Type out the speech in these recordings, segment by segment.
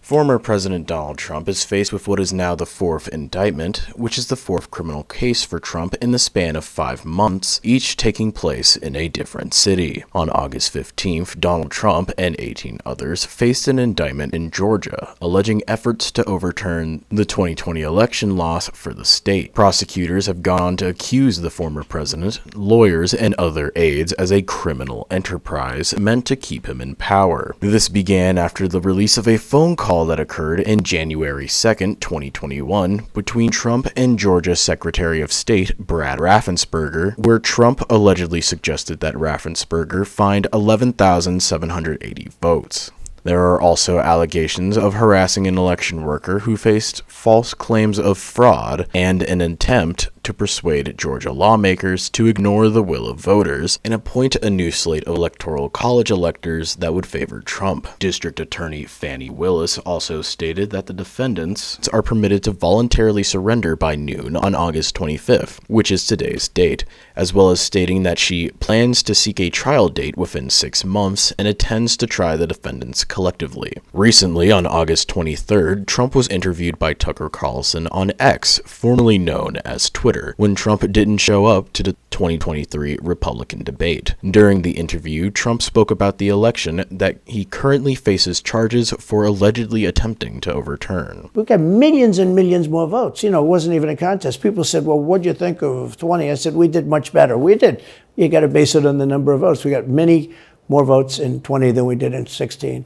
Former President Donald Trump is faced with what is now the fourth indictment, which is the fourth criminal case for Trump in the span of 5 months, each taking place in a different city. On August 15th, Donald Trump and 18 others faced an indictment in Georgia, alleging efforts to overturn the 2020 election loss for the state. Prosecutors have gone on to accuse the former president, lawyers, and other aides as a criminal enterprise meant to keep him in power. This began after the release of a phone call that occurred in January 2nd, 2021, between Trump and Georgia Secretary of State Brad Raffensperger, where Trump allegedly suggested that Raffensperger find 11,780 votes. There are also allegations of harassing an election worker who faced false claims of fraud and an attempt to persuade Georgia lawmakers to ignore the will of voters and appoint a new slate of electoral college electors that would favor Trump. District Attorney Fani Willis also stated that the defendants are permitted to voluntarily surrender by noon on August 25th, which is today's date, as well as stating that she plans to seek a trial date within 6 months and intends to try the defendants collectively. Recently, on August 23rd, Trump was interviewed by Tucker Carlson on X, formerly known as Twitter, when Trump didn't show up to the 2023 Republican debate. During the interview, Trump spoke about the election that he currently faces charges for allegedly attempting to overturn. We got millions and millions more votes. It wasn't even a contest. People said, well, what do you think of 20? I said, we did much better. We did. You got to base it on the number of votes. We got many more votes in 20 than we did in 16.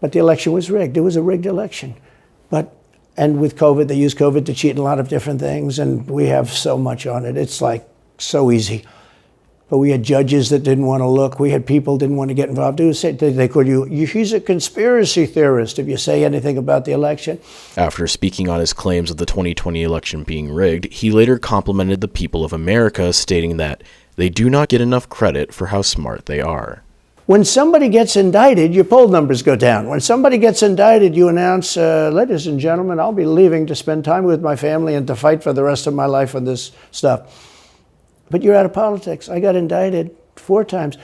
But the election was rigged. It was a rigged election. And with COVID, they used COVID to cheat in a lot of different things, and we have so much on it. It's like so easy. But we had judges that didn't want to look. We had people didn't want to get involved. They called you, he's a conspiracy theorist if you say anything about the election. After speaking on his claims of the 2020 election being rigged, he later complimented the people of America, stating that they do not get enough credit for how smart they are. When somebody gets indicted, your poll numbers go down. When somebody gets indicted, you announce, ladies and gentlemen, I'll be leaving to spend time with my family and to fight for the rest of my life on this stuff. But you're out of politics. I got indicted 4 times.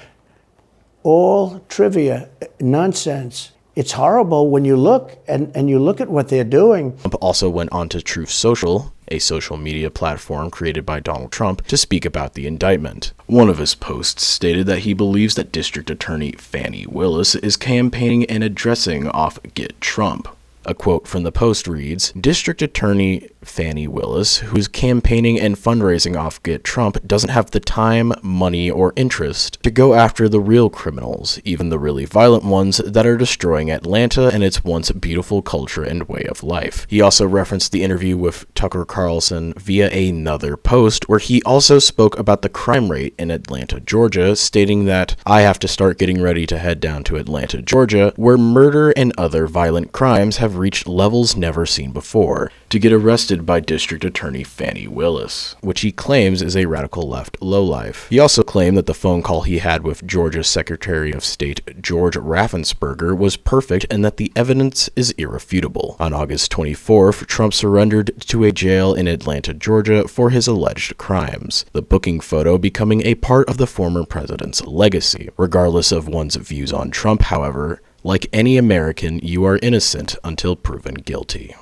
All trivia, nonsense. It's horrible when you look and you look at what they're doing. Trump also went on to Truth Social, a social media platform created by Donald Trump, to speak about the indictment. One of his posts stated that he believes that District Attorney Fani Willis is campaigning and addressing off Get Trump. A quote from the post reads, District Attorney Fani Willis, who's campaigning and fundraising off Get Trump, doesn't have the time, money, or interest to go after the real criminals, even the really violent ones that are destroying Atlanta and its once beautiful culture and way of life. He also referenced the interview with Tucker Carlson via another post, where he also spoke about the crime rate in Atlanta, Georgia, stating that I have to start getting ready to head down to Atlanta, Georgia, where murder and other violent crimes have reached levels never seen before, to get arrested by District Attorney Fani Willis, which he claims is a radical left lowlife. He also claimed that the phone call he had with Georgia Secretary of State George Raffensperger was perfect and that the evidence is irrefutable. On August 24th, Trump surrendered to a jail in Atlanta, Georgia for his alleged crimes, the booking photo becoming a part of the former president's legacy. Regardless of one's views on Trump, however, like any American, you are innocent until proven guilty.